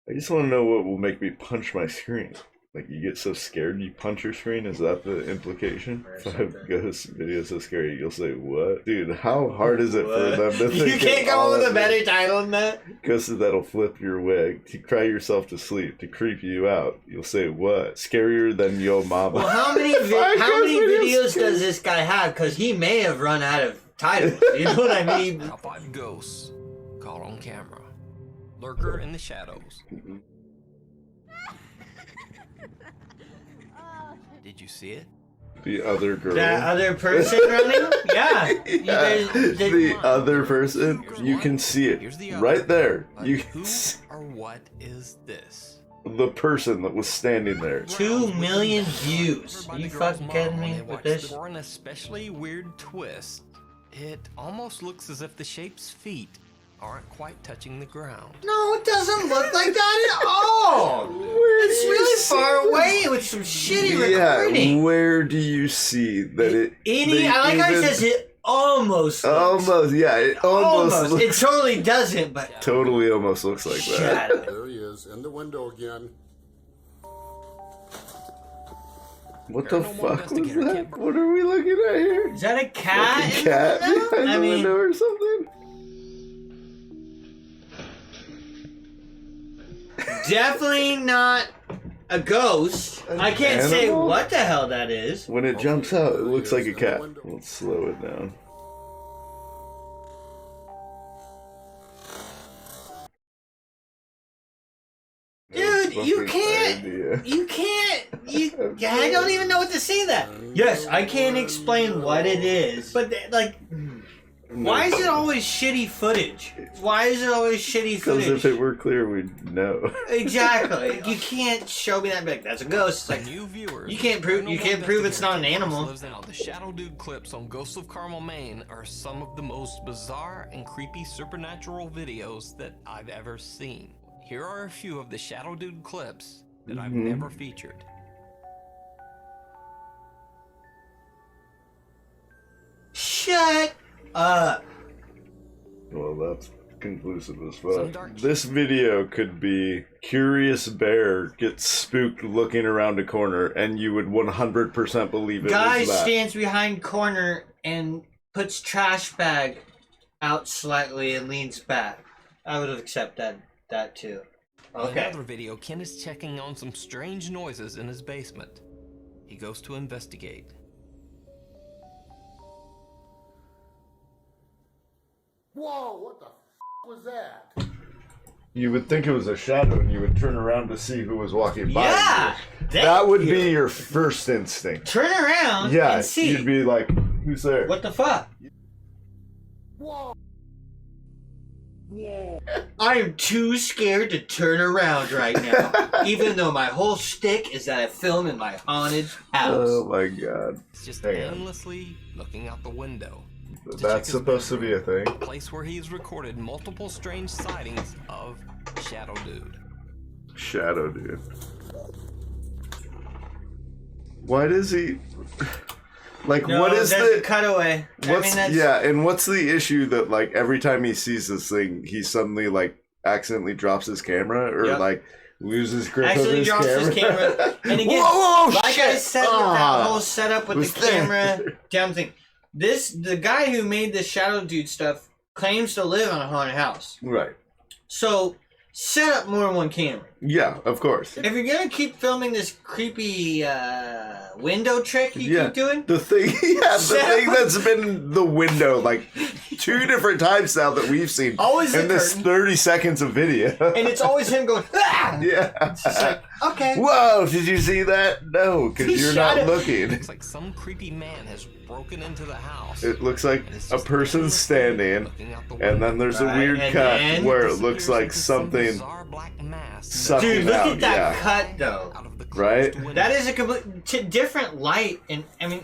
I just want to know what will make me punch my screen. Like, you get so scared you punch your screen? Is that the implication? If I ghost video so scary, you'll say, what? Dude, how hard is it for them to think You can't come up with a better title than that? Ghosts that'll flip your wig, to cry yourself to sleep, to creep you out. You'll say, what? Scarier than yo mama. Well, how many videos does this guy have? Because he may have run out of titles. You know what I mean? Top 5 ghosts caught on camera. Lurker in the shadows. Did you see it? The other girl. That other person running? Yeah. The other person? You can see it. Right there. You can Who see or what is this? the person that was standing there. 2 million views. Are you fucking kidding me with this? For an especially weird twist, it almost looks as if the shape's feet aren't quite touching the ground. No, it doesn't look like that at all. It's really far away with some shitty recording. Yeah, where do you see that it... I like how it says it almost looks. Almost, yeah, it almost looks... It totally doesn't, but... Totally almost looks like that. There he is, in the window again. What the fuck was that? What are we looking at here? Is that a cat? Like a cat behind the window or something? Definitely not a ghost. I can't say what the hell that is. When it jumps out, it looks like a cat. Let's slow it down. Dude, you can't. I don't even know what to say that. Yes, I can't explain what it is, but like, why is it always shitty footage? Why is it always shitty footage? Because if it were clear, we'd know. Exactly. You can't show me that big. That's a ghost. It's like, new viewers. You can't prove it's not an animal. The Shadow Dude clips on Ghosts of Carmel, Maine are some of the most bizarre and creepy supernatural videos that I've ever seen. Here are a few of the Shadow Dude clips that I've never featured. Shut up. Well, that's conclusive as fuck. This video could be Curious Bear gets spooked looking around a corner, and you would 100% believe it Guy was that. stands behind corner and puts trash bag out slightly and leans back. I would have accepted that too. Okay. In another video, Ken is checking on some strange noises in his basement. He goes to investigate. Whoa, what the was that? You would think it was a shadow, and you would turn around to see who was walking by. Yeah! That would be your first instinct. Turn around Yeah, and see. you'd be like, who's there? What the fuck? Whoa. I am too scared to turn around right now, even though my whole shtick is that I film in my haunted house. Oh my god. It's just endlessly looking out the window. That's supposed to be a thing. A place where he's recorded multiple strange sightings of Shadow Dude. Shadow Dude. Why does he... Like, No, what is the cutaway? Yeah, and what's the issue that, like, every time he sees this thing, he suddenly, like, accidentally drops his camera or like loses grip of his camera? And again, whoa, like shit. I said, with that whole setup with the camera there. down thing. The guy who made the Shadow Dude stuff claims to live on a haunted house. Right. So set up more than one camera. Yeah, of course. If you're gonna keep filming this creepy window trick you keep doing, the thing that's been the window like 2 different times now that we've seen always in this 30 seconds of video, and it's always him going, ah! Yeah. It's just like, okay. Whoa, did you see that? No, because you're not looking. It's like some creepy man has broken into the house. It looks like a person standing, and then there's a weird cut where it looks like something sucking Dude, look out. at that cut though. Right? That is a complete different light, and I mean.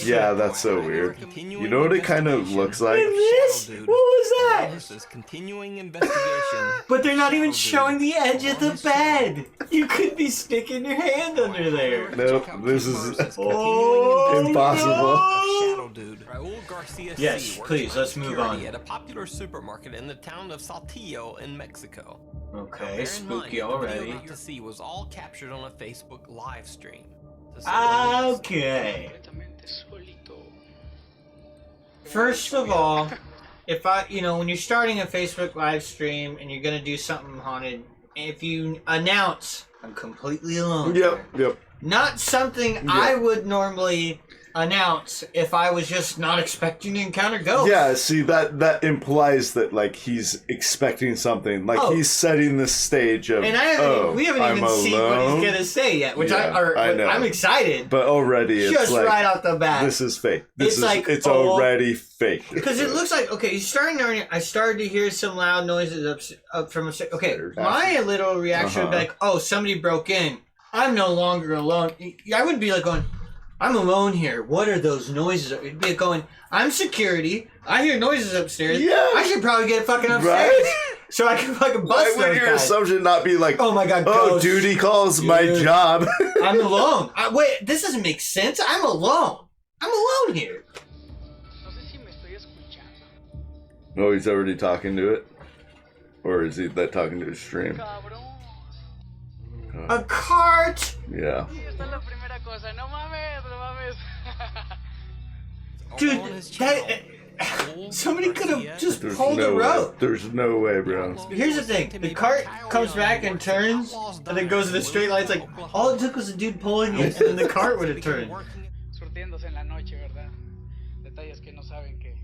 Yeah, that's so weird. You know what it kind of looks like? This? What was that? This is continuing investigation. But they're not even showing the edge of the bed. You could be sticking your hand under there. Nope, this is impossible. Shadow Dude. Raul Garcia Yes, please, let's move on. At a popular supermarket in the town of Saltillo in Mexico. Okay, Bear in mind, spooky the video already. you get to see was all captured on a Facebook live stream. To say Ah, the least. Okay. First of all, if when you're starting a Facebook live stream and you're gonna do something haunted, if you announce, I'm completely alone. Yep. Not something I would normally announce if I was just not expecting to encounter ghosts. Yeah, see that implies that like he's expecting something. Like he's setting the stage of. And we haven't I'm even seen what alone. he's gonna say yet, which I know. I'm excited. But already it's Just like, right off the bat, this is fake. It's oh, already fake. because it looks like he's starting to. I started to hear some loud noises up from a. Okay, my little reaction would be like, "Oh, somebody broke in. I'm no longer alone." I wouldn't be like going, "I'm alone here. What are those noises?" It'd be going, "I'm security. I hear noises upstairs. Yeah. I should probably get fucking upstairs so I can fucking Why bust would those your guys." assumption not be like, Oh my god, oh, ghosts. duty calls my Dude. job? I'm alone. Wait, this doesn't make sense. I'm alone. I'm alone here. Oh, he's already talking to it? Or is he talking to his stream? A cart. Yeah. Dude, On his that channel. somebody could have just There's pulled no a way. rope. There's no way, bro. Here's the thing: the cart comes back and turns, and then goes in a straight line. It's like all it took was a dude pulling it, and then the cart would have turned. Surtiéndose en la noche, ¿verdad? Detalles que no saben que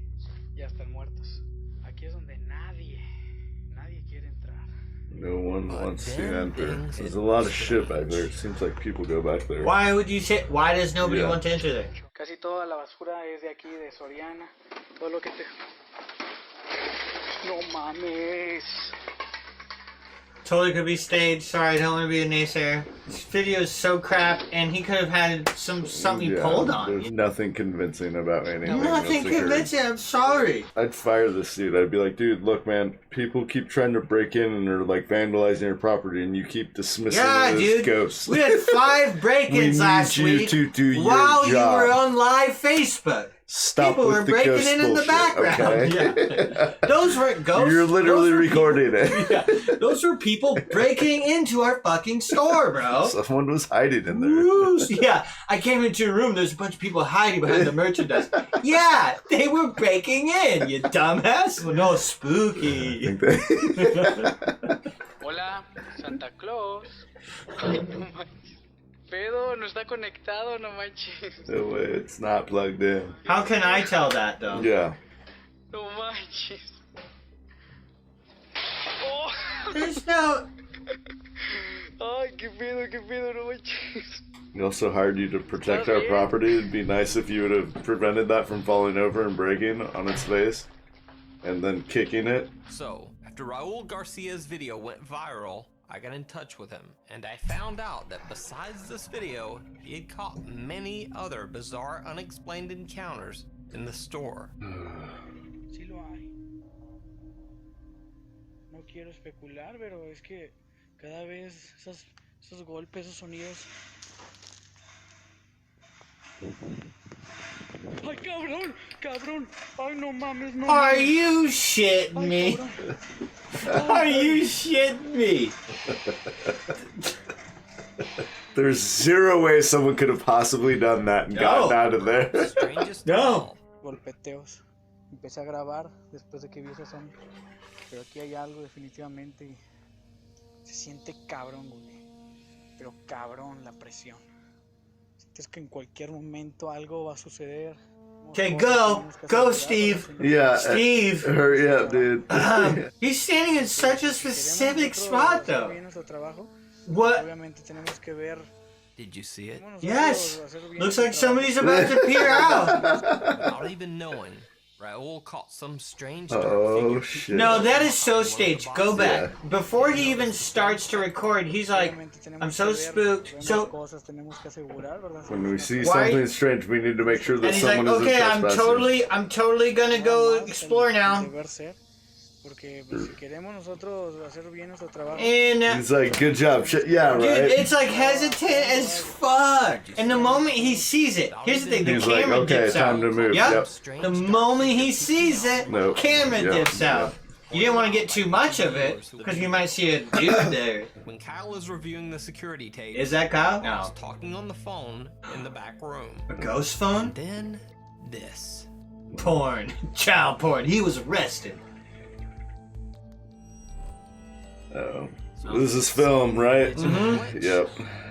ya están muertos. Aquí es donde nadie quiere entrar. No one wants to enter. There's a lot of shit back there. It seems like people go back there. Why would you say? Why does nobody Yeah. want to enter there? Casi toda la basura es de aquí, de Soriana. Todo lo que te... No mames. Totally could be staged. Sorry, I don't want to be a naysayer. This video is so crap, and he could have had something he pulled There's on. nothing convincing about anything. Nothing that's occurred. convincing. I'm sorry. I'd fire this dude. I'd be like, dude, look, man, people keep trying to break in and are like vandalizing your property, and you keep dismissing Yeah, it as dude. ghosts. We had 5 break-ins last we need you week to do your while job. you were on live Facebook. Stop People with were the breaking ghost in the bullshit, background. okay? Yeah. Those weren't ghosts. You're literally Those were recording it. Yeah, those were people breaking into our fucking store, bro. Someone was hiding in there. Woo. Yeah, I came into a room. There's a bunch of people hiding behind the merchandise. Yeah, they were breaking in. You dumbass. Well, no, I spooky. think they- Hola, Santa Claus. No manches. Pedo, no está conectado, no manches. No way, it's not plugged in. How can I tell that though? Yeah. No manches. Oh. There's no. Ay, qué pedo, no manches. We also hired you to protect our property. It'd be nice if you would have prevented that from falling over and breaking on its face. And then kicking it. So, after Raul Garcia's video went viral, I got in touch with him, and I found out that besides this video, he had caught many other bizarre, unexplained encounters in the store. Sí lo hay. No quiero especular, pero es que cada vez esos golpes, esos sonidos. ¡Ay, cabrón! ¡Ay, no mames, no Are mames! you shitting me? Are you shitting me? There's zero way someone could have possibly done that and gotten out of there. Strangest No. of all, Golpeteos. Empecé a grabar después de que vi ese son. Pero aquí hay algo definitivamente. Y se siente cabrón, güey. Pero cabrón la presión. Sientes que en cualquier momento algo va a suceder. Okay, go, Steve. Yeah. Steve. Hurry up, dude. He's standing in such a specific spot though. What? Obviamente tenemos que ver. did you see it? Yes. Looks like somebody's about to peer out. Without even knowing, Raul caught some strange dark Oh, figure shit. No, that is so staged. Go back. Yeah. Before he even starts to record, he's like, I'm so spooked. So, When we see Why- something strange, we need to make sure that and he's like, someone okay, isn't trespassing. I'm totally gonna go explore now. Porque pues, si queremos nosotros hacer bien nuestro trabajo. And He's like, good job. Shit. Yeah, dude, right. it's like hesitant as fuck. And the moment he sees it, here's the thing: the He's like, camera okay, dips out. time to move. Yep. Yep. strange The moment he sees it, Nope. camera Yep. dips out. You didn't want to get too much of it because you might see a dude there. When Kyle is reviewing the security tape, Is that Kyle? Kyle's No. talking on the phone in the back room. A ghost phone? Then this. Porn. Child porn. He was arrested. Oh. This is film, right? Mhm. Yep.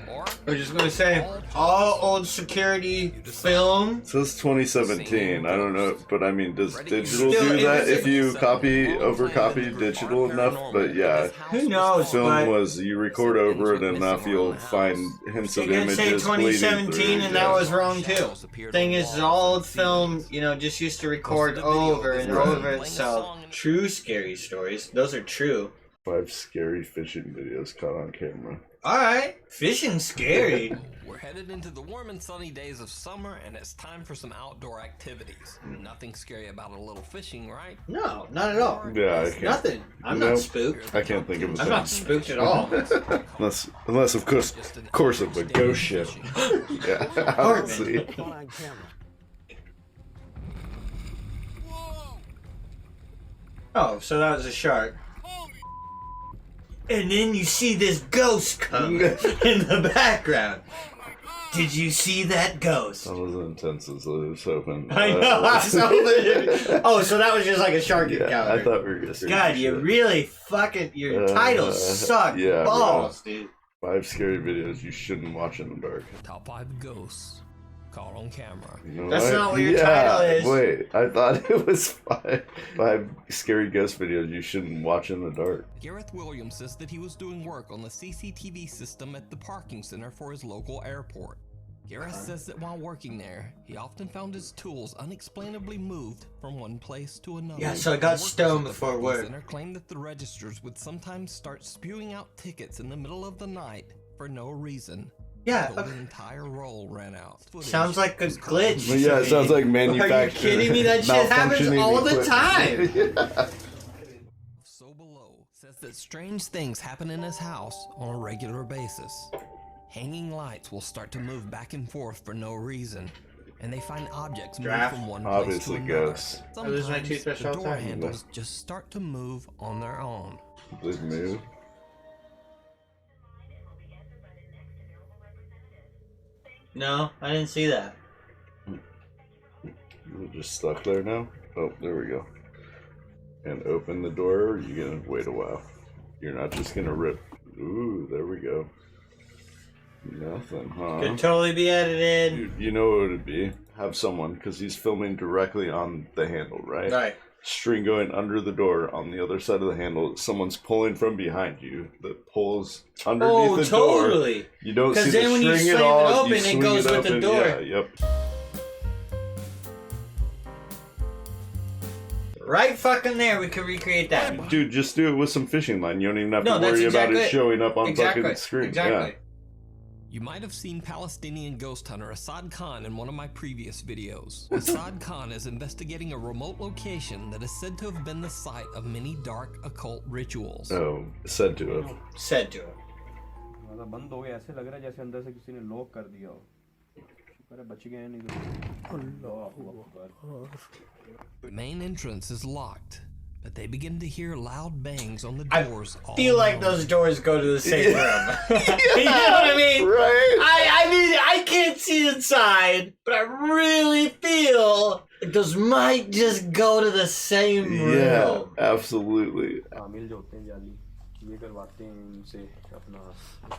Or I was just gonna say, all old security film. It says 2017. I don't know, but I mean, does digital Still, do it that was if you overcopy digital enough? But yeah, Who knows? film But was you record over it enough, you'll find hints you of can say images. 2017 bleeding and through, that yeah. was wrong too. Thing is, all old film, just used to record over and over. So true scary stories, those are true. 5 scary fishing videos caught on camera. Alright, fishing's scary. We're headed into the warm and sunny days of summer, and it's time for some outdoor activities. Nothing scary about a little fishing, right? No, not at all. Yeah, I can't. Nothing. I'm Nope. not spooked. I can't think of a I'm not thing. spooked at all. Unless of course of a ghost ship. Yeah, honestly. Oh, so that was a shark. And then you see this ghost come in the background. Did you see that ghost? That was intense as I was hoping. I know. I was hoping. Oh, so that was just like a shark Yeah, encounter. I thought we were gonna say God, you shit. really fucking your titles suck yeah, balls, dude. 5 scary videos you shouldn't watch in the dark. Top 5 ghosts caught on camera. You know That's what? not what your title is. Wait, I thought it was five scary ghost videos you shouldn't watch in the dark. Gareth Williams says that he was doing work on the CCTV system at the parking center for his local airport. Gareth says that while working there, he often found his tools unexplainably moved from one place to another. Yeah, so I got Workers stoned at the before parking work. center claimed that the registers would sometimes start spewing out tickets in the middle of the night for no reason. Yeah, Until okay. the entire roll ran out. Sounds like a glitch. But yeah, it sounds like Are manufactured. you kidding me? That shit happens malfunctioning all the equipment. time. Yeah. So Below says that strange things happen in his house on a regular basis. Hanging lights will start to move back and forth for no reason, and they find objects move Draft. from one place Obviously to another. ghosts. I lose my Sometimes toothbrush the all the door time. handles just start to move on their own. Big move. No, I didn't see that. We're just stuck there now. Oh, there we go. And open the door, or are you gonna wait a while? You're not just gonna rip. Ooh, there we go. Nothing, huh? Could totally be edited. Dude, you know what it would be? Have someone, because he's filming directly on the handle, right? Right. String going under the door on the other side of the handle. Someone's pulling from behind you that pulls underneath Oh, the door. totally. You don't see Because the then when you string slam at all. it you open, it swing goes with the open. door. Yeah, yep. Right fucking there, we could recreate that. Dude, just do it with some fishing line. You don't even have No, to that's worry about exactly it it. showing up on Exactly. fucking screen. Exactly. You might have seen Palestinian ghost hunter Assad Khan in one of my previous videos. Assad Khan is investigating a remote location that is said to have been the site of many dark occult rituals. Yeah. Oh, said to him. Said to him. बंद हो गया ऐसे लग रहा है जैसे अंदर से किसी ने लॉक कर दिया हो अरे बच गए नहीं तो अल्लाह Akbar The main entrance is locked, but they begin to hear loud bangs on the I doors. all feel like around. those doors go to the same room. You know what I mean? Right? I mean, I can't see inside, but I really feel like those might just go to the same Yeah, room. absolutely. शामिल जो होते हैं जाली ये करवाते हैं इनसे अपना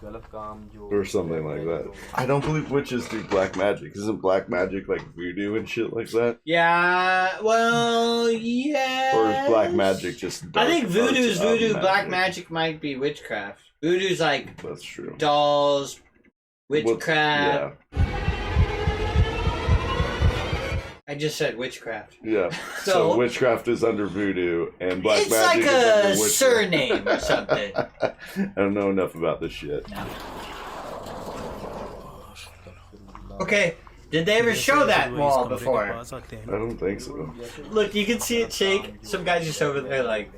गलत काम जो Or something like that. I don't believe witches do black magic. Isn't black magic like voodoo and shit like that? Yeah, well, yeah. Or is black magic just I dark think voodoo's arts of voodoo. Black magic might be witchcraft. Voodoo's like That's true. dolls, What's- witchcraft. Yeah. I just said witchcraft. Yeah. So, So- witchcraft is under voodoo and black It's magic like is under a witchcraft. surname or something. I don't know enough about this shit. Okay, did they ever show that wall before? I don't think so. Look, you can see it shake. Some guy's just over there like,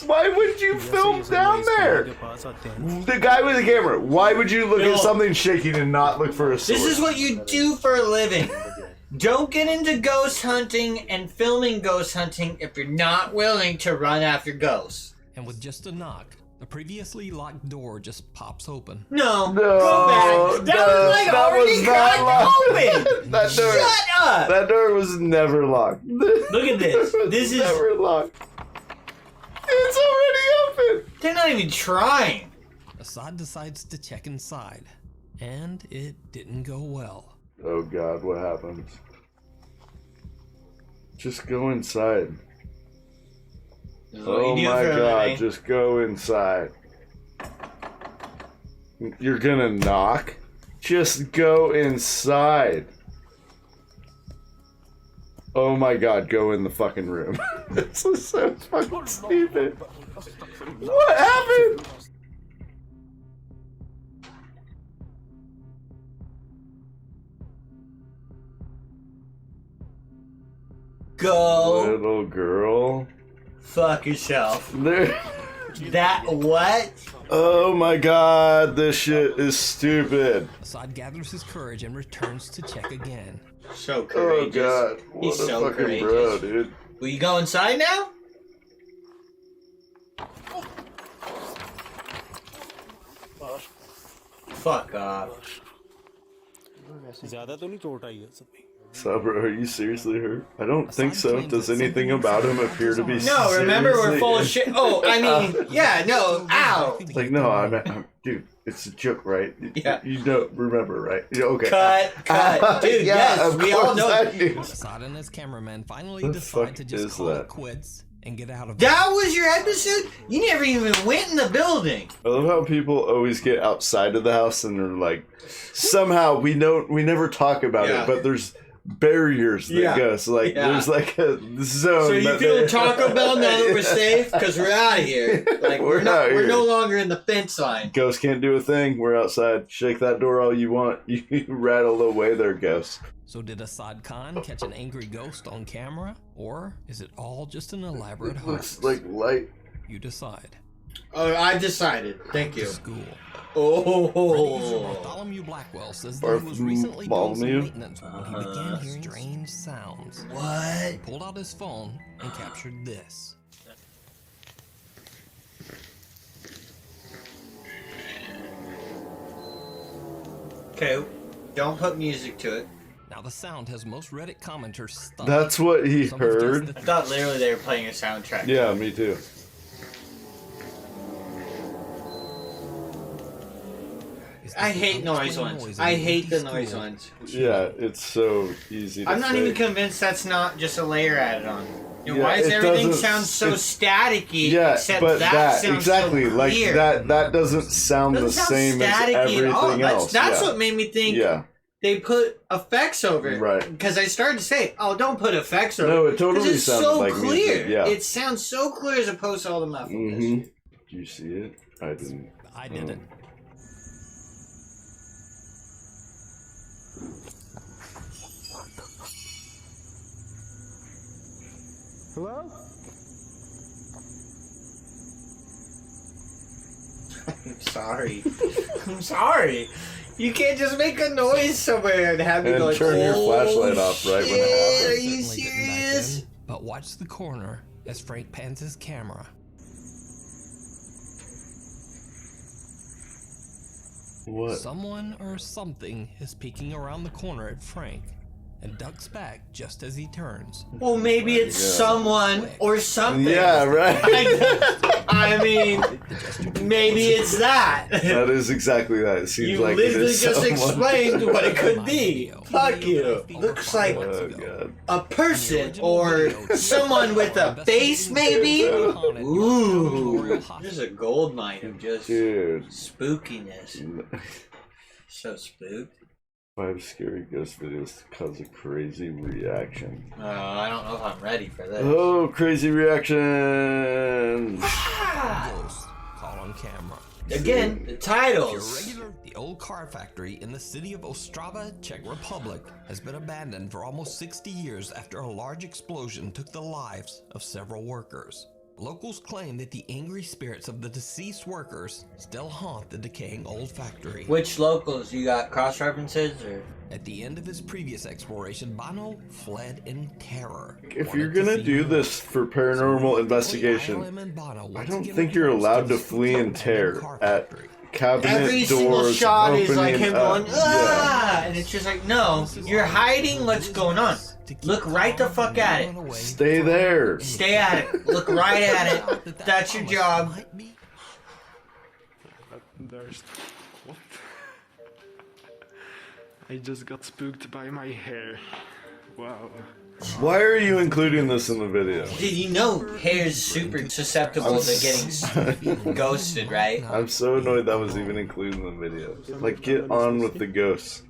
Why would you film down there? The guy with the camera. Why would you look Bill. at something shaking and not look for a sword? this is what you do for a living. Don't get into ghost hunting and filming ghost hunting if you're not willing to run after ghosts. And with just a knock, the previously locked door just pops open. No, No, go back. That was like that already was not cracked locked. open. That door, Shut up. that door was never locked. Look at this. It was This is. never locked. It's already open. They're not even trying. Assad decides to check inside, and it didn't go well. Oh God, what happens? Just go inside. This is what Oh you do my for a God, living. just go inside. You're gonna knock? Just go inside. Oh my God, go in the fucking room. This is so fucking stupid. What happened? Go Little girl. fuck yourself. There. That what? Oh my God, this shit is stupid. Assad gathers his courage and returns to check again. So Oh courageous. God, what He's a so fucking courageous. bro, dude. Will you go inside now? Fuck off. ज्यादा तो नहीं चोट आई है सब में So, bro, are you seriously hurt? I don't think so. Does anything about him appear to be No, remember we're seriously- full of shit. Oh, I mean, yeah, no, ow. Like, no, I'm dude, it's a joke, right? Yeah. You know, remember, right? Yeah, okay. Cut. Dude, Yeah, yes, of we all course know. I knew. Assad and his cameraman finally The decide fuck to just is call that? it quits and get out of That was your episode? You never even went in the building. I love how people always get outside of the house and they're like, somehow we never talk about Yeah. it, but there's barriers that Yeah. go. So, like, Yeah. there's like a zone. So you that feel they- Taco Bell now that we're safe? Because we're out of here. Like We're we're out we're here. no longer in the fence line. Ghosts can't do a thing. We're outside. Shake that door all you want. You rattle away their ghosts. So did Assad Khan catch an angry ghost on camera? Or is it all just an elaborate hoax? Looks like light. You decide. Oh, I've decided. Thank you. School. Oh. Bartholomew Blackwell says that he was recently doing some maintenance when he began hearing strange sounds. What? He pulled out his phone and captured this. Okay, don't put music to it. Now the sound has most Reddit commenters stunned. That's what he Some have heard. guessed I thought literally they were playing a soundtrack. Yeah, me too. Is I this hate the noise unexplained ones. in I the hate the empty noise school? ones. Yeah, it's so easy to I'm not say. even convinced that's not just a layer added on. You know, Yeah, why does it everything doesn't- sound so it's- staticky? Yeah, except but that sounds exactly so like clear? that doesn't sound Doesn't the sound same as staticky everything at all. else. That's yeah. what made me think Yeah. they put effects over it. Right. Because I started to say, oh, don't put effects over No, it. it totally 'Cause it's sounded so like clear. music, yeah. It sounds so clear as opposed to all the muffledness. Mm-hmm. Do you see it? I didn't. I didn't. Hello? I'm sorry. I'm sorry. You can't just make a noise somewhere and have me And go like, turn your "Oh, flashlight off right when it shit, happens." Are you Certainly didn't back serious? then, but watch the corner as Frank pans his camera. What? Someone or something is peeking around the corner at Frank and ducks back just as he turns. Well, maybe it's Yeah. someone or something. Yeah, right. I mean, maybe it's that. That is exactly that. It seems You like it literally is just someone. explained what it could be. Fuck you. Looks like Oh god. a person or someone with a face, maybe? Ooh. There's a gold mine of just Dude. spookiness. So spooked. 5 scary ghost videos to cause a crazy reaction. I don't know if I'm ready for this. Oh, crazy reaction! Ghost caught on camera. Again, the Your titles. regular, the old car factory in the city of Ostrava, Czech Republic, has been abandoned for almost 60 years after a large explosion took the lives of several workers. locals claim that the angry spirits of the deceased workers still haunt the decaying old factory. Which locals? You got cross references or? At the end of his previous exploration, Bono fled in terror. If you're gonna do this for paranormal investigation, I don't think you're allowed to flee in terror at cabinet Every doors. single shot is like him going, ah! Yeah. And it's just like, no, you're hiding what's going on. Look right the fuck at it. Stay there. Stay at it. Look right at it. That's your job. There's... What? I just got spooked by my hair. Wow. Why are you including this in the video? Dude, you know hair's super susceptible to getting ghosted, right? I'm so annoyed that was even included in the video. Like, get on with the ghosts.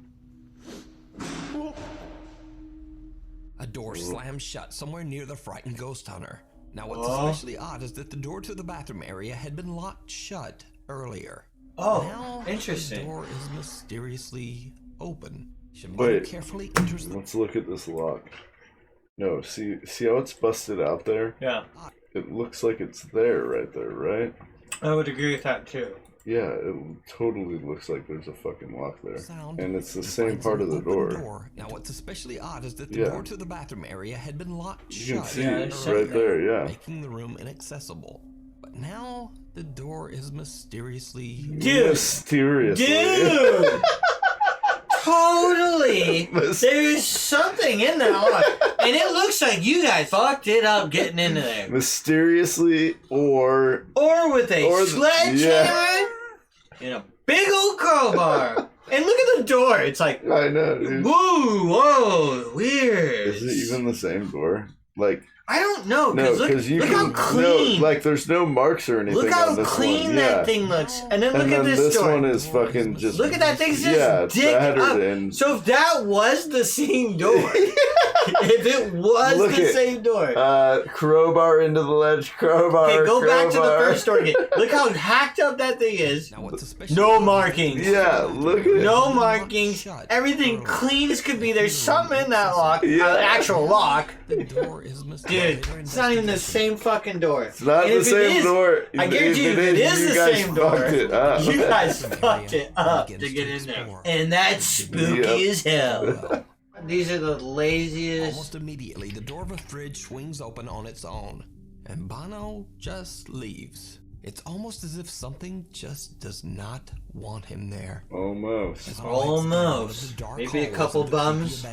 A door slammed shut somewhere near the frightened ghost hunter. Now what's especially odd is that the door to the bathroom area had been locked shut earlier. Oh, now, interesting. The door is mysteriously open. Wait, carefully enters the... let's look at this lock. No, see how it's busted out there? Yeah. It looks like it's there, right there, right? I would agree with that too. Yeah, it totally looks like there's a fucking lock there. And it's the same part of the door. Now what's especially odd is that the door to the bathroom area had been locked shut. You can see it right there, yeah. Making the room inaccessible. But now the door is mysteriously... Mysteriously. Dude! Totally! There's something in that lock. And it looks like you guys fucked it up getting into there. Mysteriously or with a sledgehammer and a big old crowbar. And look at the door. It's like, I know, dude. whoa, weird. Is it even the same door? Like, I don't know. No, because look how clean. No, like, there's no marks or anything. Look how on this clean one. that thing looks. And then look at this door. one is fucking just... Look at that thing. Just it's dick battered up. and... So if that was the same door, if it was same door. Crowbar into the ledge, crowbar, Okay, go crowbar. back to the first door again. Look how hacked up that thing is. No markings. Yeah, look at it. No markings. Everything clean as could be. There's something in that lock. Yeah. Actual lock. The door is Dude, it's not even the same fucking door. It's not the same door. I guarantee you, if it is the same door, you guys fucked fucked it up to get in there. And that's spooky as hell. These are the laziest. Almost immediately, the door of a fridge swings open on its own, and Bono just leaves. It's almost as if something just does not want him there. Almost. Maybe a couple bums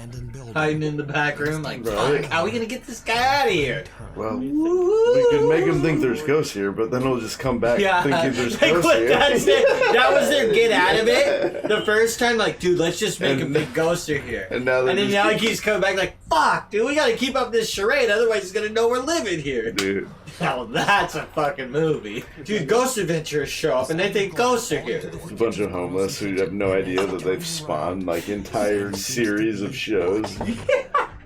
hiding in the back room like, fuck, how are we gonna get this guy out of here? Well, we can make him think there's ghosts here, but then he'll just come back thinking there's ghosts here. That was their get out of it. The first time, like, dude, let's just make a big ghost here. And then now he keeps coming back like, fuck, dude, we gotta keep up this charade, otherwise he's gonna know we're living here. Dude. Now that's a fucking movie. Dude, ghost adventurers show up and they think ghosts are here. A bunch of homeless who have no idea that they've spawned like entire series of shows.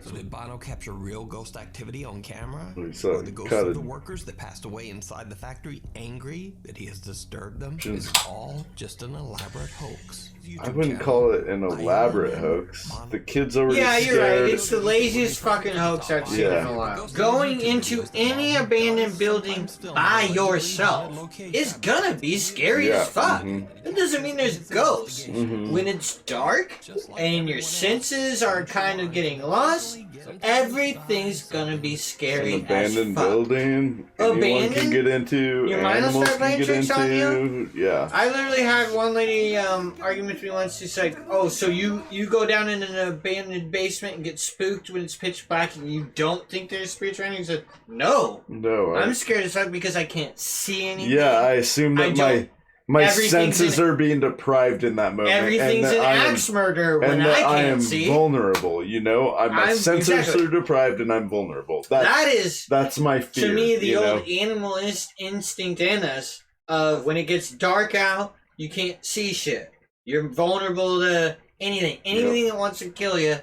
So did Bono capture real ghost activity on camera? Or the ghosts of the workers that passed away inside the factory angry that he has disturbed them? It's all just an elaborate hoax. I wouldn't call it an elaborate hoax. The kids already scared. You're right. It's the laziest fucking hoax I've seen in a while. Going into any abandoned building by yourself is gonna be scary as fuck. That doesn't mean there's ghosts. When it's dark and your senses are kind of getting lost, everything's gonna be scary. An abandoned as fuck. Building. Anyone can get into. Your mind will animals start playing can get tricks on into. Yeah. I literally had one lady argument with me once. She's like, "Oh, so you go down in an abandoned basement and get spooked when it's pitch black, and you don't think there's spirits around you?" I said, "No, I'm scared as fuck because I can't see anything." Yeah, I assume that my senses are being deprived in that moment. Everything's an axe murder when I can't see. I am vulnerable, you know? My senses are deprived and I'm vulnerable. That's my fear. To me, the old animal instinct in us of when it gets dark out, you can't see shit. You're vulnerable to anything. Anything that wants to kill you.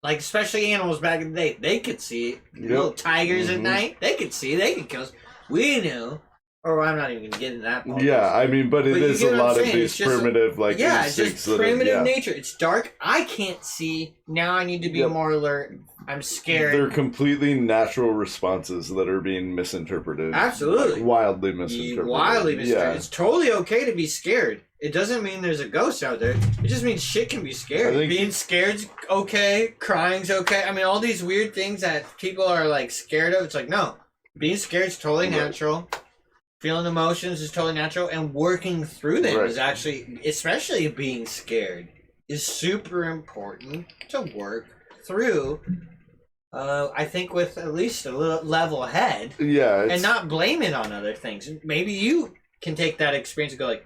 Like, especially animals back in the day. They could see it. Little tigers at night, they could see. They could kill us. We knew. Or I'm not even going to get into that part. Yeah, I mean, but it is a lot of these primitive, like, instincts. Yeah, it's just primitive nature. It's dark. I can't see. Now I need to be more alert. I'm scared. They're completely natural responses that are being misinterpreted. Absolutely. Wildly misinterpreted. Wildly misinterpreted. Yeah. It's totally okay to be scared. It doesn't mean there's a ghost out there. It just means shit can be scary. Being scared's okay. Crying's okay. I mean, all these weird things that people are like scared of. It's like, no. Being scared is totally natural. Feeling emotions is totally natural. And working through them is actually, especially being scared, is super important to work through. I think with at least a little level head. Yeah. And not blame it on other things. Maybe you can take that experience and go like,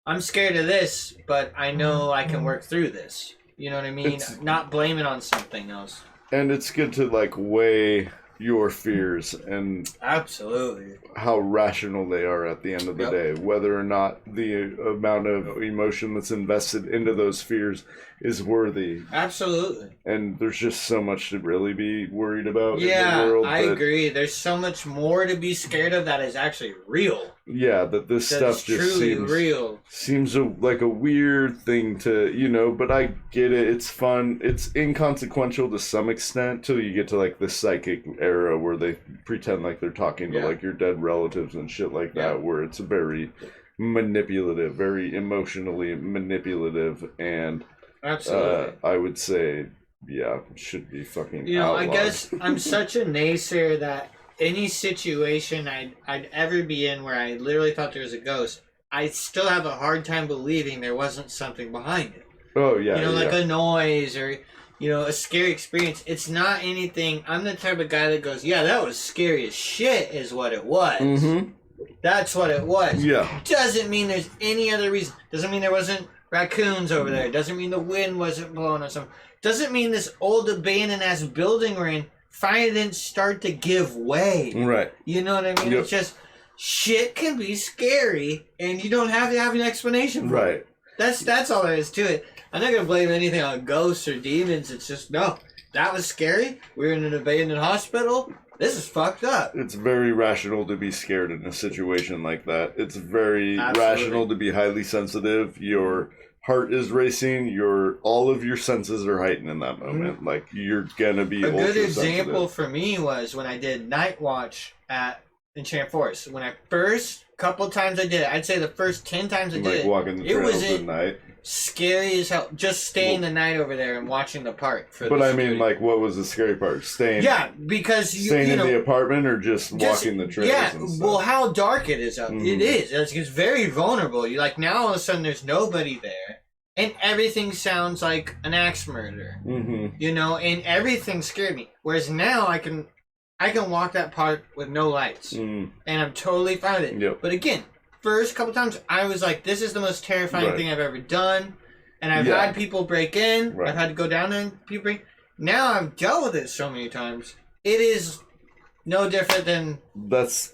I'm scared of this, but I know I can work through this. You know what I mean? Not blame it on something else. And it's good to like weigh your fears and absolutely how rational they are at the end of the day, whether or not the amount of emotion that's invested into those fears is worthy. Absolutely. And there's just so much to really be worried about in the world. I agree. There's so much more to be scared of that is actually real. Yeah, that this stuff just seems like a weird thing to, you know, but I get it. It's fun. It's inconsequential to some extent till you get to like the psychic era where they pretend like they're talking to like your dead relatives and shit like that, where it's very manipulative, very emotionally manipulative, and I would say, should be fucking outlawed. I guess I'm such a naysayer that any situation I'd ever be in where I literally thought there was a ghost, I still have a hard time believing there wasn't something behind it. Oh, yeah. You know, like a noise or, you know, a scary experience. It's not anything. I'm the type of guy that goes, yeah, that was scary as shit is what it was. Mm-hmm. That's what it was. Yeah. Doesn't mean there's any other reason. Doesn't mean there wasn't raccoons over there. Doesn't mean the wind wasn't blowing or something. Doesn't mean this old abandoned ass building we're in finally didn't start to give way. Right. You know what I mean? It's just shit can be scary and you don't have to have an explanation for it. That's all there is to it. I'm not gonna blame anything on ghosts or demons. It's just no. That was scary. We're in an abandoned hospital. This is fucked up. It's very rational to be scared in a situation like that. It's very rational to be highly sensitive. Your heart is racing. All of your senses are heightened in that moment. Mm-hmm. Like you're gonna be a good example for me was when I did night watch at Enchanted Forest. When I first couple times I did it, I'd say the first 10 times I did it, walking the trails at night. Scary as hell. Just staying the night over there and watching the park. But I mean, like, what was the scary part? Staying because staying in the apartment or just walking the trails? Yeah, and stuff? Well, how dark it is up. Mm-hmm. It is. It's very vulnerable. You like now all of a sudden there's nobody there, and everything sounds like an axe murder. Mm-hmm. You know, and everything scared me. Whereas now I can walk that park with no lights, and I'm totally fine with it. Yep. But again, first couple times I was like, this is the most terrifying thing I've ever done. And I've had people break in. I've had to go down there and people break. Now I've dealt with it so many times. It is no different than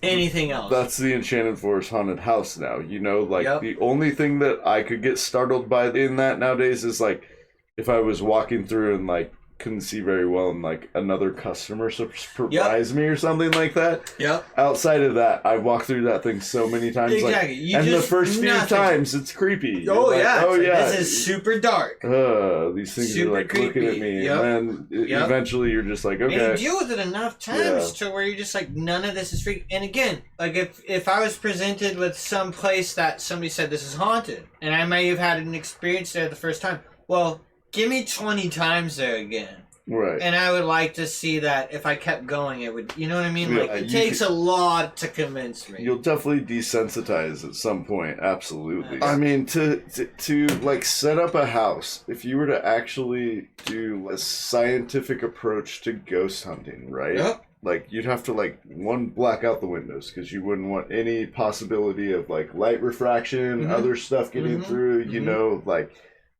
anything else. That's the Enchanted Forest haunted house now. You know, like the only thing that I could get startled by in that nowadays is like if I was walking through and like couldn't see very well and like another customer surprised me or something like that. Outside of that, I've walked through that thing so many times. Exactly. Like, and the first few times it's creepy. Oh like, yeah. Oh yeah. This is super dark. These things super are like creepy. looking at me, and then eventually you're just like, okay. And you deal with it enough times to where you're just like, none of this is freaky. And again, like if I was presented with some place that somebody said this is haunted, and I may have had an experience there the first time, well, give me 20 times there again. Right. And I would like to see that if I kept going, it would, you know what I mean? Like, it takes a lot to convince me. You'll definitely desensitize at some point, absolutely. I mean, to like set up a house, if you were to actually do a scientific approach to ghost hunting, right? Yep. Like, you'd have to, like, black out the windows, because you wouldn't want any possibility of, like, light refraction, other stuff getting through, you know, like...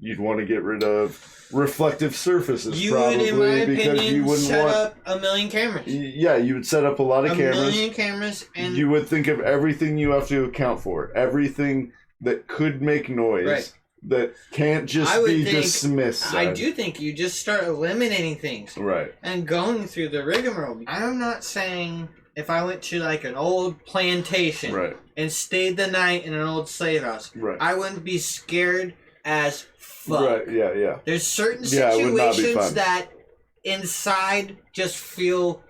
You'd want to get rid of reflective surfaces, probably, in my because opinion, you wouldn't set up a million cameras. Yeah, you would set up a lot of cameras. A million cameras, and you would think of everything you have to account for, everything that could make noise, that can't just be dismissed. I do think you just start eliminating things, and going through the rigmarole. I'm not saying if I went to like an old plantation and stayed the night in an old slave house, I wouldn't be scared as fuck. Right, yeah. There's certain situations that inside just feel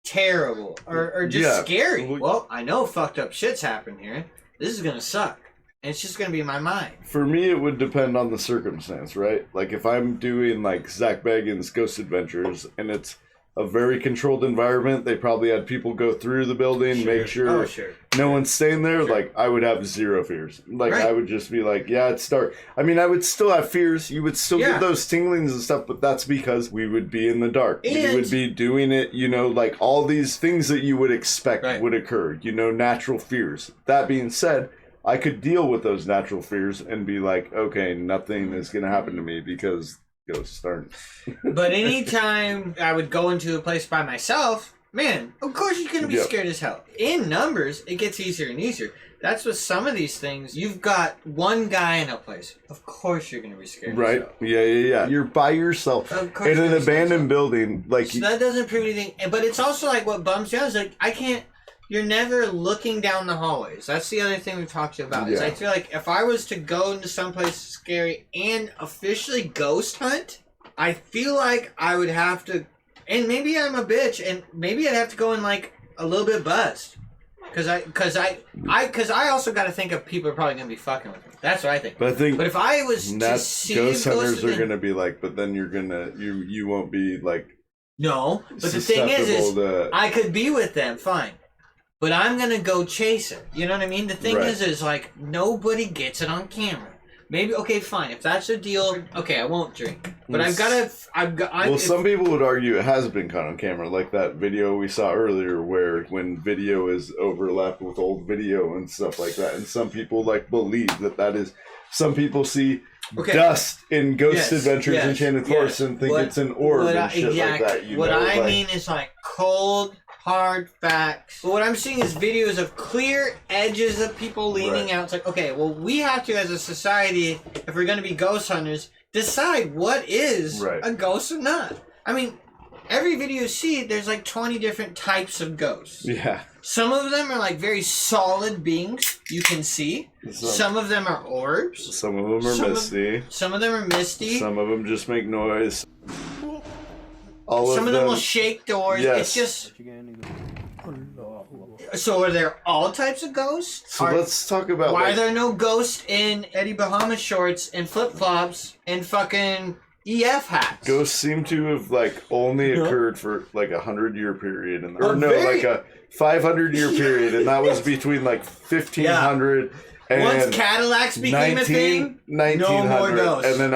terrible or just scary. Well, I know fucked up shit's happened here. This is gonna suck. And it's just gonna be in my mind. For me, it would depend on the circumstance, right? Like if I'm doing like Zach Bagans' Ghost Adventures and it's a very controlled environment, they probably had people go through the building, make sure no one's staying there. Like I would have zero fears. Like I would just be like, yeah, it's dark. I mean, I would still have fears. You would still get those tinglings and stuff, but that's because we would be in the dark. And we would be doing it, you know, like all these things that you would expect would occur, you know, natural fears. That being said, I could deal with those natural fears and be like, okay, nothing is going to happen to me because ghosts aren't. But anytime I would go into a place by myself, man, of course you're going to be scared as hell. In numbers, it gets easier and easier. That's with some of these things. You've got one guy in a place. Of course you're going to be scared. Right? Yeah. You're by yourself in an abandoned building. Like so that doesn't prove anything. But it's also like what bums me out is like, I can't. You're never looking down the hallways. That's the other thing we've talked about. Is I feel like if I was to go into someplace scary and officially ghost hunt, I feel like I would have to, and maybe I'm a bitch, and maybe I'd have to go in like a little bit buzzed, because I also got to think of people are probably gonna be fucking with me. That's what I think. But if I was to see ghost hunters are gonna be like, but then you won't be like. No, but the thing is I could be with them, fine. But I'm going to go chase it. You know what I mean? The thing is like, nobody gets it on camera. Maybe, okay, fine. If that's the deal, okay, I won't drink. But some people would argue it has been caught on camera, like that video we saw earlier where when video is overlapped with old video and stuff like that. And some people, like, believe that is... Some people see dust in Ghost Adventures Enchanted Forest and think it's an orb and shit like that. You what know, I mean is, like, cold... hard facts. But what I'm seeing is videos of clear edges of people leaning out. It's like, okay, well, we have to, as a society, if we're going to be ghost hunters, decide what is a ghost or not. I mean, every video you see, there's like 20 different types of ghosts. Yeah. Some of them are like very solid beings you can see. Some of them are orbs. Some of them are misty. Some of them are misty. Some of them just make noise. Some of them will shake doors. It's just... So are there all types of ghosts? So let's talk about... Why are there no ghosts in Eddie Bahama shorts and flip-flops and fucking EF hats? Ghosts seem to have like only occurred for like 100-year period. Like a 500-year period. And that was between like 1500... And once Cadillacs became a thing, 1900, no more ghosts. And then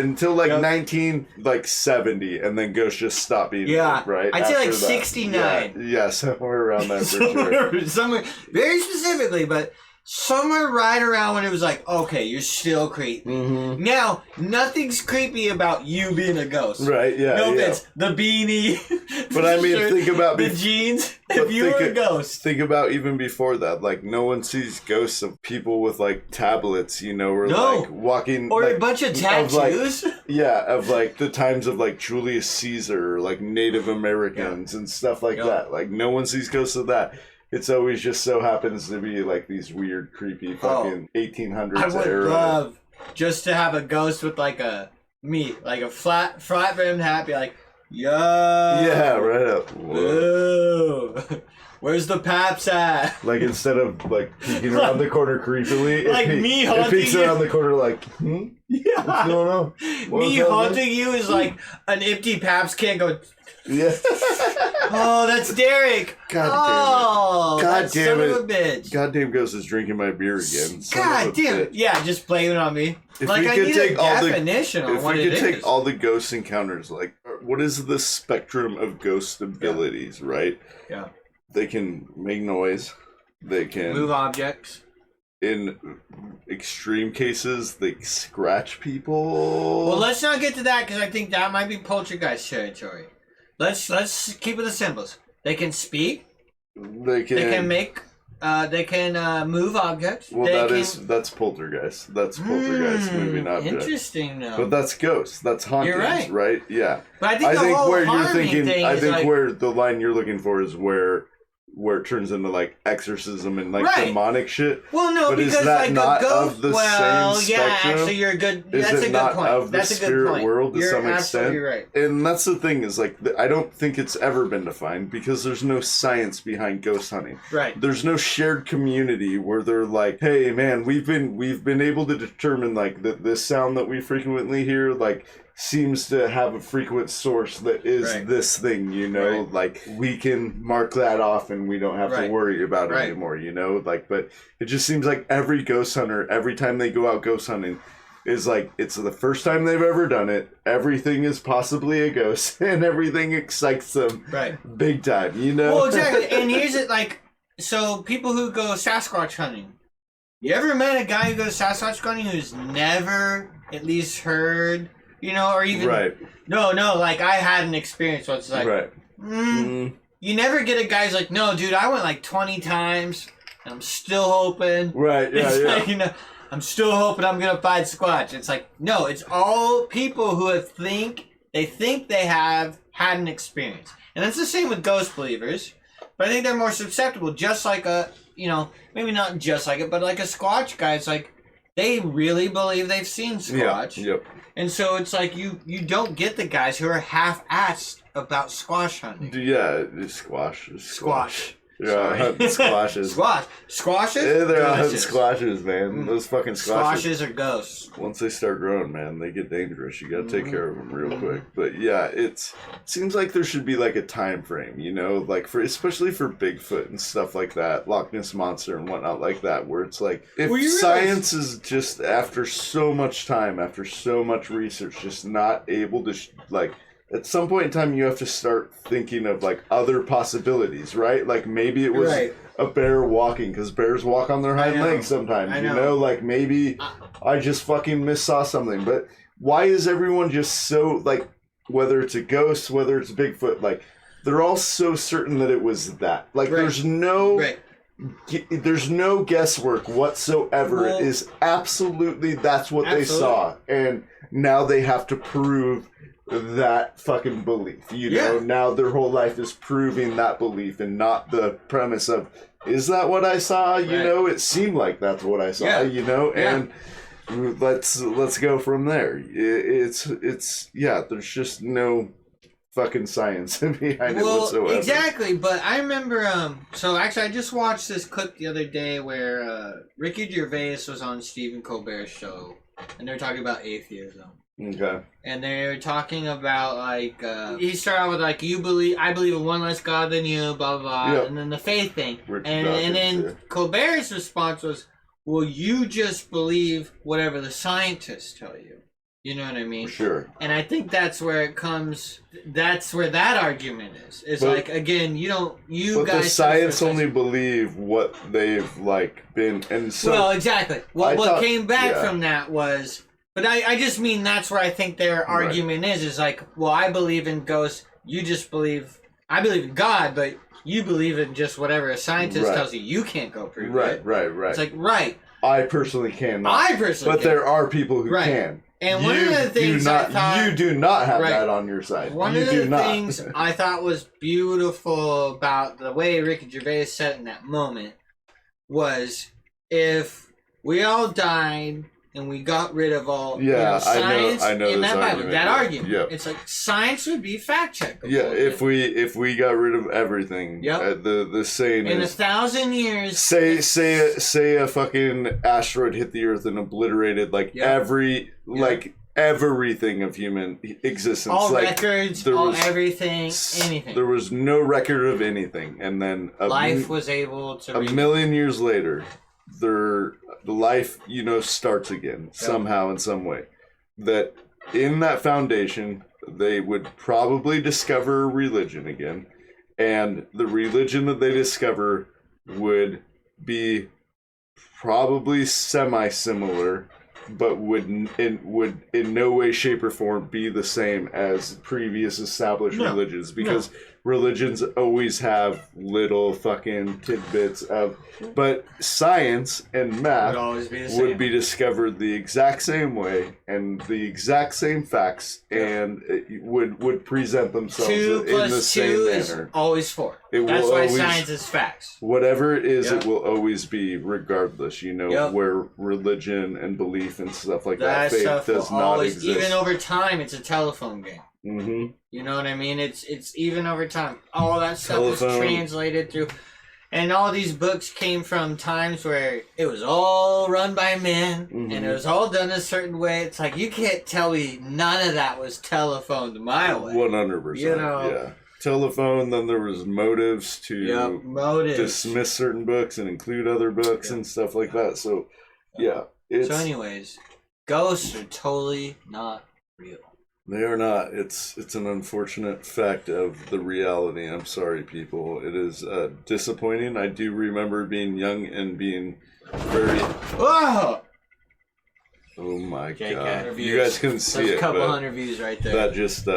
until like 1970, and then ghosts just stopped being right? I'd say like 69. Yeah, somewhere around that for sure. Somewhere, very specifically, but somewhere right around when it was like, okay, you're still creepy. Mm-hmm. Now, nothing's creepy about you being a ghost. Right, yeah. No offense, the beanie. But I mean, think about... the jeans. If you were a ghost. Think about even before that. Like, no one sees ghosts of people with, like, tablets, you know, or, like, walking... Or like, a bunch of tattoos. Of, like, the times of, like, Julius Caesar, or, like, Native Americans and stuff like that. Like, no one sees ghosts of that. It's always just so happens to be like these weird, creepy fucking 1800s I would era. love just to have a ghost with like a flat brimmed hat, be like, yo. Yeah, right up. Whoa. Where's the Paps at? Like instead of like peeking around the corner creepily, it peeks around the corner like, yeah. What's going on? Me haunting you is like an empty Paps can go. Yeah. Oh, that's Derek. God damn it. Son of a bitch. Goddamn ghost is drinking my beer again. God damn it. Yeah, just blaming on me. If like, we I could need take a definition on what it is. If we could take all the ghost encounters, like, what is the spectrum of ghost abilities, right? Yeah. They can make noise. They can... move objects. In extreme cases, they scratch people. Well, let's not get to that, because I think that might be poltergeist territory. Let's keep it the symbols. They can speak. They can make. They can move objects. Well, that's poltergeist. That's poltergeist moving objects. Interesting, though. But that's ghosts. That's hauntings, right? Yeah. But I think where you're thinking. I think where the line you're looking for is where where it turns into like exorcism and like Right. demonic shit. Well, no, but because is that like not a ghost. of the well, same yeah, spectrum? actually, you're a good. Is That's it a good not point. of the That's a good spirit point. world to You're some absolutely extent? right. And that's the thing is like I don't think it's ever been defined because there's no science behind ghost hunting. Right. There's no shared community where they're like, hey man, we've been able to determine like that this sound that we frequently hear like seems to have a frequent source that is Right. this thing, you know, Right. like we can mark that off and we don't have Right. to worry about it Right. anymore, you know, like, but it just seems like every ghost hunter, every time they go out ghost hunting is like, it's the first time they've ever done it. Everything is possibly a ghost and everything excites them Right. big time, you know? Well, exactly. And here's it like, so people who go Sasquatch hunting, you ever met a guy who goes Sasquatch hunting who's never at least heard, you know, or even Right. No, like I had an experience where it's like, Right. you never get a guy's like, no, dude, I went like 20 times, and I'm still hoping. Right, yeah, It's yeah. like, you know, I'm still hoping I'm gonna find Squatch. It's like, no, it's all people who think they have had an experience, and it's the same with ghost believers. But I think they're more susceptible, just like a, you know, maybe not just like it, but like a Squatch guy. It's like they really believe they've seen Squatch. Yeah, yep. And so it's like you don't get the guys who are half-assed about squash hunting. Yeah, it's squash. Squash. Yeah, hunting squashes. Squashes? Yeah, they're out hunting Delicious. squashes, man. Those fucking squashes. Squashes are ghosts. Once they start growing, man, they get dangerous. You gotta take care of them real quick. But yeah, it seems like there should be like a time frame, you know, like for especially for Bigfoot and stuff like that, Loch Ness Monster and whatnot like that, where it's like if Well, you science is just after so much time, after so much research, just not able to like. At some point in time, you have to start thinking of like other possibilities, right? Like maybe it was Right. a bear walking because bears walk on their hind I know. legs sometimes. I You know. know, like maybe I just fucking missaw something. But why is everyone just so like, whether it's a ghost, whether it's Bigfoot, like they're all so certain that it was that. Like Right. there's no. Right. There's no guesswork whatsoever. Well, it is absolutely that's what they absolutely. saw, and now they have to prove that fucking belief. You know, Yeah. now their whole life is proving that belief and not the premise of, is that what I saw? You Right. know, it seemed like that's what I saw. Yeah. You know, Yeah. and let's go from there. It's yeah. There's just no fucking science behind it whatsoever. Exactly, but I remember, so actually I just watched this clip the other day where Ricky Gervais was on Stephen Colbert's show, and they're talking about atheism. Okay. And they're talking about, like, he started out with, like, I believe in one less God than you, blah, blah, blah, Yep. and then the faith thing. Rich And Dawkins, then yeah. Colbert's response was, well, you just believe whatever the scientists tell you. You know what I mean? Sure. And I think that's where it comes, that's where that argument is. It's But- like, again, But guys... the science only believe what they've like been, and so well, exactly. Well, I what thought- came back yeah. from that was, but I just mean that's where I think their argument is like, well, I believe in ghosts, you just believe, I believe in God, but you believe in just whatever a scientist Right. tells you. You can't go prove right, it. right. It's like, right. I personally cannot. I personally but can. there are people who Right. can. And one of the things I thought... you do not have Right. that on your side. One you of do the not. things I thought was beautiful about the way Ricky Gervais said it in that moment was, if we all died and we got rid of all Yeah, science I know in this that Bible, argument, that yeah. argument, Yep. it's like science would be fact checkable. Yeah, if we got rid of everything, Yep. the saying in is 1,000 years, say a fucking asteroid hit the Earth and obliterated like Yep. everything of human existence, all like records, there all was everything, anything. There was no record of anything, and then Life was able to. a million years later, the life starts again somehow in some way. That in that foundation they would probably discover religion again, and the religion that they discover would be probably semi-similar, but would in no way, shape, or form be the same as previous established No. religions, because religions always have little fucking tidbits of, but science and math would be discovered the exact same way and the exact same facts, and it would present themselves in the same manner. 2 + 2 is always 4. That's why science is facts. Whatever it is, it will always be regardless. You know, where religion and belief and stuff like that, faith does not exist. Even over time, it's a telephone game. Mm-hmm. You know what I mean? It's even over time. All that stuff is translated through, and all these books came from times where it was all run by men, and it was all done a certain way. It's like you can't tell me none of that was telephoned my way. 100%. You know, yeah. Telephone. Then there was motives to dismiss certain books and include other books and stuff like that. So, yeah. So, anyways, ghosts are totally not real. They are not. It's an unfortunate fact of the reality. I'm sorry, people. It is disappointing. I do remember being young and being very... Whoa! Oh my god. You guys couldn't see it, a couple hundred views right there. That just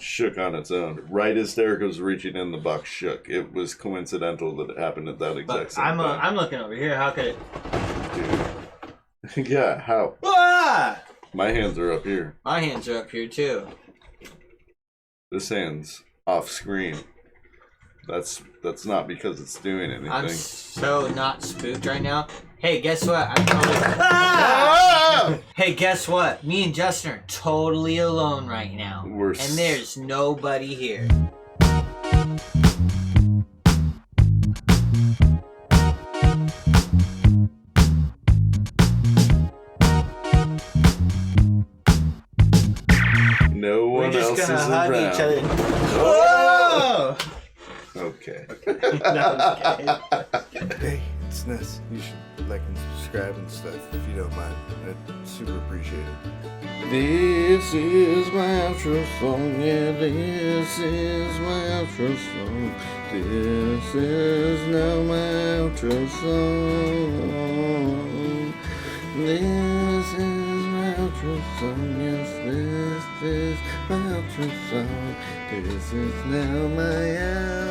shook on its own. Right as Derek was reaching in, the box shook. It was coincidental that it happened at that exact same time. I'm looking over here. How could it... Dude. Yeah, how? Ah! My hands are up here. My hands are up here too. This hand's off screen. That's not because it's doing anything. I'm so not spooked right now. Hey, guess what? I'm totally... Ah! Hey, guess what? Me and Justin are totally alone right now. And there's nobody here. No one else is around. We're just gonna hug each other. Whoa! Okay. Hey, it's Ness. You should like and subscribe and stuff if you don't mind. I'd super appreciate it. This is my outro song. Yeah, this is my outro song. This is now my outro song. This is my outro song. Yes, this is my outro song. This is now my outro.